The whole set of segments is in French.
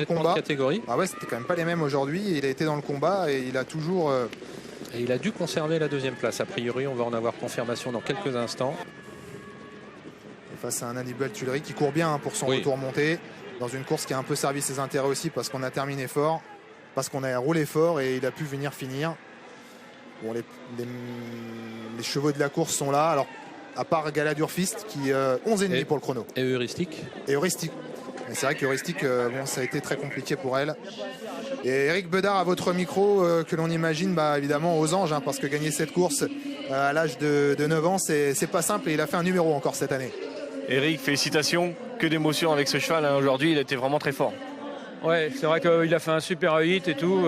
le combat. Catégorie. Ah ouais, c'était quand même pas les mêmes aujourd'hui. Il a été dans le combat et il a toujours... Et il a dû conserver la deuxième place. A priori, on va en avoir confirmation dans quelques instants. Face à un Hannibal Tuileries qui court bien pour son retour monté. Dans une course qui a un peu servi ses intérêts aussi parce qu'on a terminé fort. Parce qu'on a roulé fort et il a pu venir finir. Bon, les chevaux de la course sont là. Alors, à part Galadurfist qui 11,5 pour le chrono. Et Heuristique. Et Heuristique. C'est vrai qu'Heuristique, bon, ça a été très compliqué pour elle. Et Eric Bedard à votre micro, que l'on imagine évidemment aux anges, parce que gagner cette course à l'âge de 9 ans, c'est pas simple et il a fait un numéro encore cette année. Eric, félicitations, que d'émotion avec ce cheval. Aujourd'hui, il était vraiment très fort. Ouais, c'est vrai qu'il a fait un super hit et tout.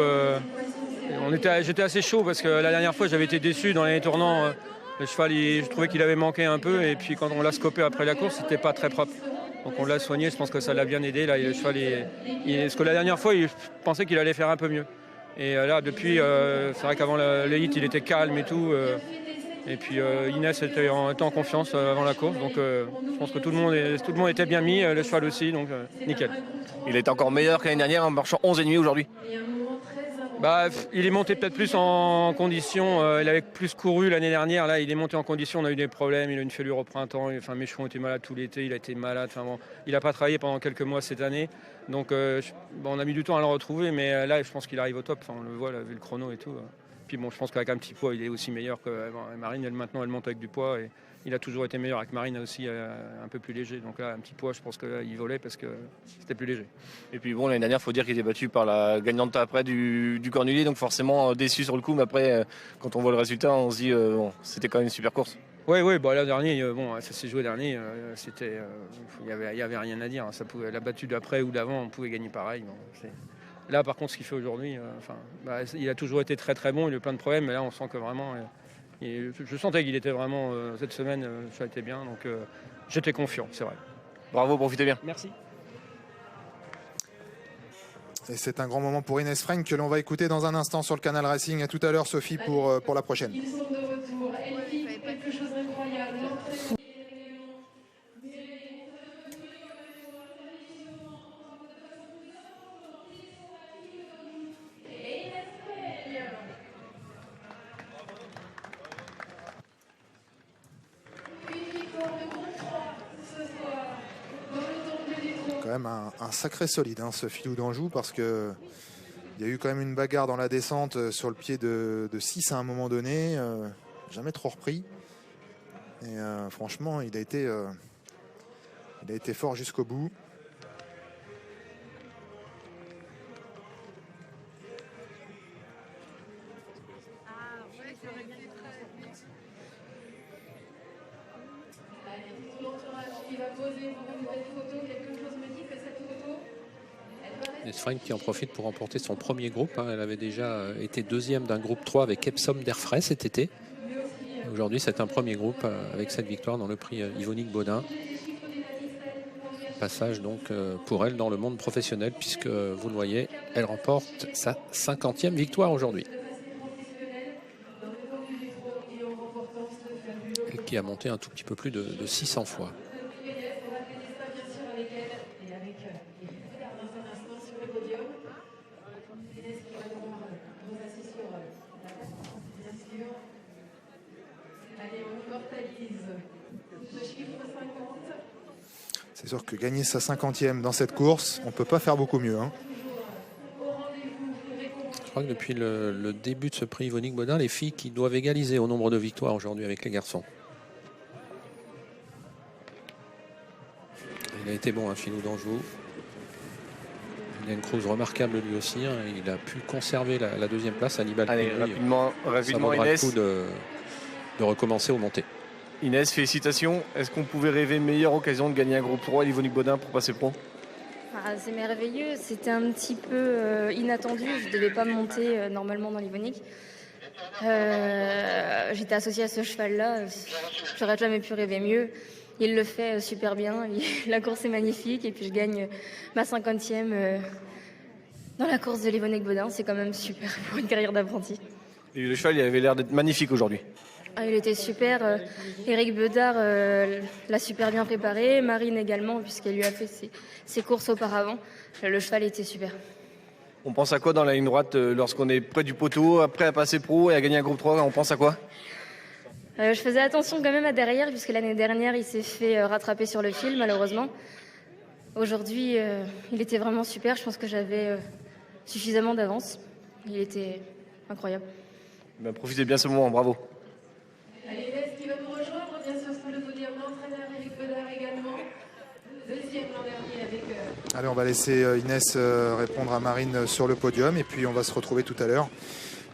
J'étais assez chaud parce que la dernière fois, j'avais été déçu dans les tournants. Le cheval, je trouvais qu'il avait manqué un peu. Et puis quand on l'a scopé après la course, c'était pas très propre. Donc on l'a soigné, je pense que ça l'a bien aidé. Là, le cheval, parce que la dernière fois, je pensais qu'il allait faire un peu mieux. Et là, depuis, c'est vrai qu'avant le hit, il était calme et tout. Et puis Inès était en confiance avant la course. Donc je pense que tout le monde était bien mis, le cheval aussi. Donc nickel. Il est encore meilleur que l'année dernière en marchant 11,5 aujourd'hui. Il est monté peut-être plus en condition. Il avait plus couru l'année dernière. Là, il est monté en condition. On a eu des problèmes. Il a une fêlure au printemps. Mes chevaux étaient malades tout l'été. Il a été malade. Il n'a pas travaillé pendant quelques mois cette année. Donc, on a mis du temps à le retrouver. Mais là, je pense qu'il arrive au top. On le voit, là, vu le chrono et tout. Puis bon, je pense qu'avec un petit poids, il est aussi meilleur que Marine. Maintenant, elle monte avec du poids. Et il a toujours été meilleur avec Marine aussi, un peu plus léger. Donc là, un petit poids, je pense qu'il volait parce que c'était plus léger. Et puis bon, l'année dernière, il faut dire qu'il était battu par la gagnante après du Cornulier. Donc forcément déçu sur le coup. Mais après, quand on voit le résultat, on se dit c'était quand même une super course. Oui, l'an dernier, ça s'est joué dernier. Il y avait rien à dire. La battue d'après ou d'avant, on pouvait gagner pareil. Là, par contre, ce qu'il fait aujourd'hui, il a toujours été très très bon. Il a eu plein de problèmes, mais là, on sent que vraiment... je sentais qu'il était vraiment, cette semaine, ça a été bien. Donc, j'étais confiant, c'est vrai. Bravo, profitez bien. Merci. Et c'est un grand moment pour Inès Frenk que l'on va écouter dans un instant sur le Canal Racing. À tout à l'heure, Sophie, pour la prochaine. Ils sont de retour. Elle vit quelque chose d'incroyable. Quand même un sacré solide, ce filou d'Anjou, parce que il y a eu quand même une bagarre dans la descente sur le pied de 6 à un moment donné, jamais trop repris. Et franchement, il a été fort jusqu'au bout. Inès Frenk qui en profite pour remporter son premier groupe. Elle avait déjà été deuxième d'un groupe 3 avec Epsom d'Airfray cet été. Aujourd'hui, c'est un premier groupe avec cette victoire dans le prix Yvonique Baudin. Passage donc pour elle dans le monde professionnel, puisque vous le voyez, elle remporte sa 50e victoire aujourd'hui. Et qui a monté un tout petit peu plus de 600 fois. C'est sûr que gagner sa 50e dans cette course, on ne peut pas faire beaucoup mieux. Je crois que depuis le début de ce prix Yvonique Baudin, les filles qui doivent égaliser au nombre de victoires aujourd'hui avec les garçons. Il a été bon, Filou d'Anjou. Il a une cruise remarquable lui aussi. Il a pu conserver la deuxième place. Hannibal Tuileries, rapidement Inès. Le coup de recommencer aux montées. Inès, félicitations. Est-ce qu'on pouvait rêver meilleure occasion de gagner un groupe 3 à l'Yvonique Baudin pour passer pro? C'est merveilleux. C'était un petit peu inattendu. Je ne devais pas monter normalement dans l'Yvonique. J'étais associée à ce cheval-là. J'aurais jamais pu rêver mieux. Il le fait super bien. La course est magnifique. Et puis je gagne ma 50e dans la course de l'Yvonique Baudin. C'est quand même super pour une carrière d'apprenti. Et le cheval, il avait l'air d'être magnifique aujourd'hui. Ah, il était super. Éric Bedard l'a super bien préparé. Marine également, puisqu'elle lui a fait ses courses auparavant. Le cheval était super. On pense à quoi dans la ligne droite lorsqu'on est près du poteau, après à passer pro et à gagner un groupe 3, on pense à quoi? Je faisais attention quand même à derrière, puisque l'année dernière, il s'est fait rattraper sur le fil, malheureusement. Aujourd'hui, il était vraiment super. Je pense que j'avais suffisamment d'avance. Il était incroyable. Ben, profitez bien ce moment, bravo. Allez, Inès qui va nous rejoindre, bien sûr, sur le podium. L'entraîneur Éric Bedard également. Deuxième l'an dernier avec... Allez, on va laisser Inès répondre à Marine sur le podium. Et puis, on va se retrouver tout à l'heure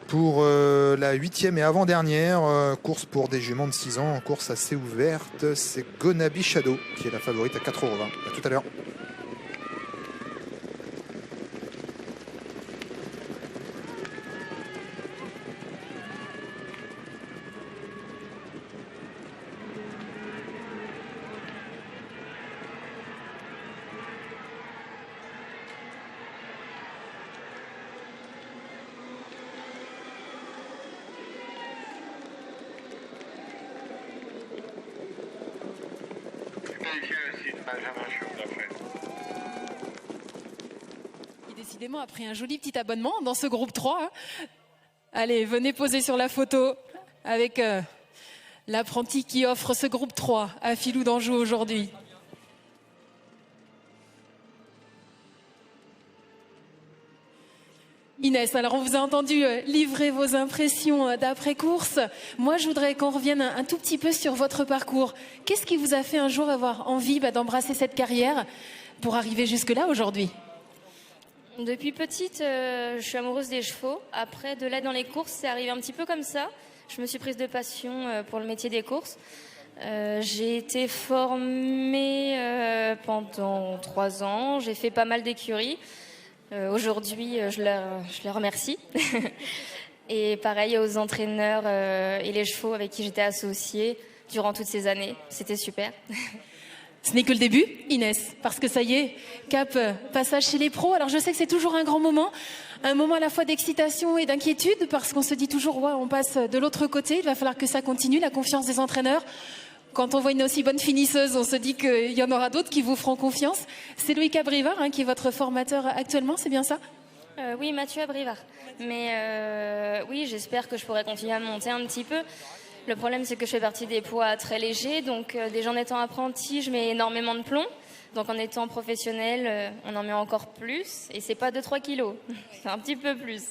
pour la 8e et avant-dernière course pour des juments de 6 ans. En course assez ouverte, c'est Gonabi Shadow qui est la favorite à 4,20 €. À tout à l'heure. Qui décidément a pris un joli petit abonnement dans ce groupe 3. Hein. Allez, venez poser sur la photo avec l'apprenti qui offre ce groupe 3 à Filou d'Anjou aujourd'hui. Inès, alors on vous a entendu livrer vos impressions d'après-course. Moi, je voudrais qu'on revienne un tout petit peu sur votre parcours. Qu'est-ce qui vous a fait un jour avoir envie d'embrasser cette carrière pour arriver jusque-là aujourd'hui? Depuis petite, je suis amoureuse des chevaux. Après, de là dans les courses, c'est arrivé un petit peu comme ça. Je me suis prise de passion pour le métier des courses. J'ai été formée pendant 3 ans. J'ai fait pas mal d'écuries. Aujourd'hui, je les remercie. Et pareil aux entraîneurs et les chevaux avec qui j'étais associée durant toutes ces années. C'était super. Ce n'est que le début, Inès, parce que ça y est, cap, passage chez les pros. Alors je sais que c'est toujours un grand moment, un moment à la fois d'excitation et d'inquiétude, parce qu'on se dit toujours, ouais, on passe de l'autre côté, il va falloir que ça continue, la confiance des entraîneurs. Quand on voit une aussi bonne finisseuse, on se dit qu'il y en aura d'autres qui vous feront confiance. C'est Louis Cabrivard qui est votre formateur actuellement, c'est bien ça? Oui, Mathieu Abrivard. Mais oui, j'espère que je pourrai continuer à monter un petit peu. Le problème, c'est que je fais partie des poids très légers. Donc déjà en étant apprenti, je mets énormément de plomb. Donc en étant professionnel, on en met encore plus. Et c'est pas 2-3 kilos, c'est un petit peu plus.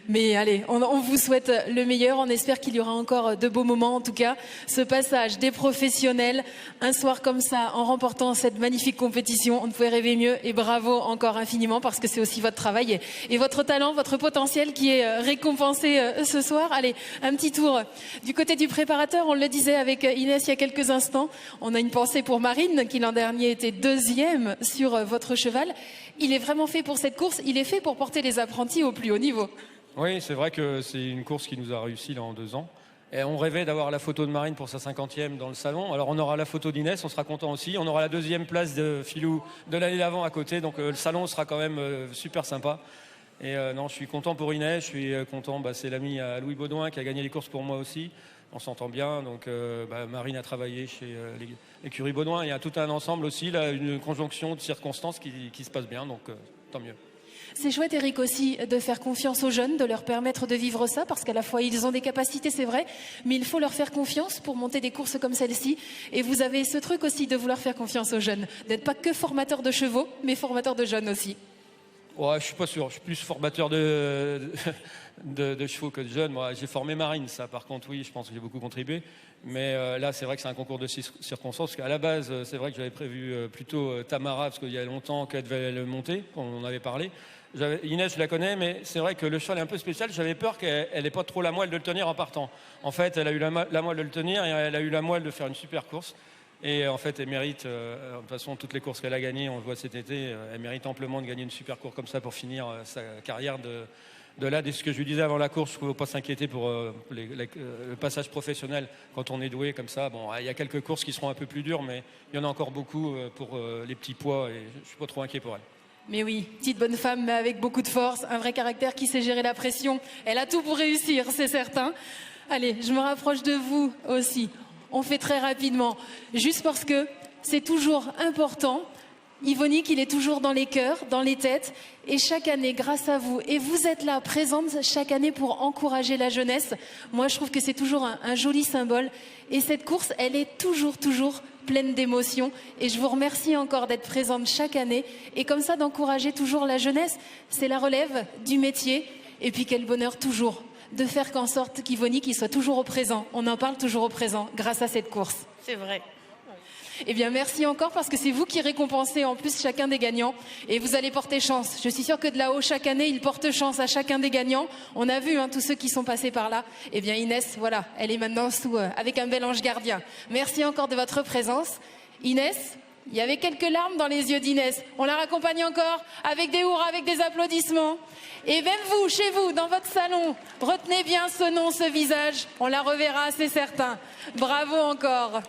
Mais allez, on vous souhaite le meilleur. On espère qu'il y aura encore de beaux moments. En tout cas, ce passage des professionnels, un soir comme ça, en remportant cette magnifique compétition, on ne pouvait rêver mieux. Et bravo encore infiniment, parce que c'est aussi votre travail et votre talent, votre potentiel qui est récompensé ce soir. Allez, un petit tour du côté du préparateur. On le disait avec Inès il y a quelques instants. On a une pensée pour Marine, qui l'an dernier était 2e sur votre cheval. Il est vraiment fait pour cette course. Il est fait pour porter les apprentis au plus haut niveau. Oui, c'est vrai que c'est une course qui nous a réussi là en 2 ans. Et on rêvait d'avoir la photo de Marine pour sa 50e dans le salon. Alors on aura la photo d'Inès, on sera content aussi. On aura la 2e place de Filou de l'année d'avant à côté. Donc le salon sera quand même super sympa. Et non, je suis content pour Inès, je suis content. C'est l'ami à Louis Baudouin qui a gagné les courses pour moi aussi. On s'entend bien. Donc Marine a travaillé chez l'écurie Baudouin. Il y a tout un ensemble aussi, là, une conjonction de circonstances qui se passe bien. Donc tant mieux. C'est chouette, Eric, aussi de faire confiance aux jeunes, de leur permettre de vivre ça, parce qu'à la fois ils ont des capacités, c'est vrai, mais il faut leur faire confiance pour monter des courses comme celle-ci. Et vous avez ce truc aussi de vouloir faire confiance aux jeunes, d'être pas que formateur de chevaux, mais formateur de jeunes aussi. Ouais, je suis pas sûr, je suis plus formateur de chevaux que de jeunes. Moi, j'ai formé Marine, ça par contre, oui, je pense que j'ai beaucoup contribué. Mais là, c'est vrai que c'est un concours de circonstances, parce qu'à la base, c'est vrai que j'avais prévu plutôt Tamara, parce qu'il y a longtemps qu'elle devait le monter, on en avait parlé. Inès, je la connais, mais c'est vrai que le cheval est un peu spécial. J'avais peur qu'elle n'ait pas trop la moelle de le tenir en partant. En fait, elle a eu la moelle de le tenir et elle a eu la moelle de faire une super course. Et en fait, elle mérite, de toute façon, toutes les courses qu'elle a gagnées, on le voit cet été, elle mérite amplement de gagner une super course comme ça pour finir sa carrière de là. Dès ce que je lui disais avant la course, il ne faut pas s'inquiéter pour le passage professionnel quand on est doué comme ça. Bon, il y a quelques courses qui seront un peu plus dures, mais il y en a encore beaucoup pour les petits poids et je ne suis pas trop inquiet pour elle. Mais oui, petite bonne femme, mais avec beaucoup de force, un vrai caractère qui sait gérer la pression. Elle a tout pour réussir, c'est certain. Allez, je me rapproche de vous aussi. On fait très rapidement, juste parce que c'est toujours important. Yvonique, il est toujours dans les cœurs, dans les têtes. Et chaque année, grâce à vous, et vous êtes là, présente chaque année pour encourager la jeunesse. Moi, je trouve que c'est toujours un joli symbole. Et cette course, elle est toujours pleine d'émotions. Et je vous remercie encore d'être présente chaque année. Et comme ça, d'encourager toujours la jeunesse. C'est la relève du métier. Et puis, quel bonheur toujours de faire qu'en sorte qu'Yvonique soit toujours au présent. On en parle toujours au présent grâce à cette course. C'est vrai. Eh bien, merci encore parce que c'est vous qui récompensez en plus chacun des gagnants et vous allez porter chance. Je suis sûre que de là-haut, chaque année, ils portent chance à chacun des gagnants. On a vu tous ceux qui sont passés par là. Eh bien, Inès, voilà, elle est maintenant avec un bel ange gardien. Merci encore de votre présence. Inès, il y avait quelques larmes dans les yeux d'Inès. On la raccompagne encore avec des hurrahs, avec des applaudissements. Et même vous, chez vous, dans votre salon, retenez bien ce nom, ce visage. On la reverra, c'est certain. Bravo encore.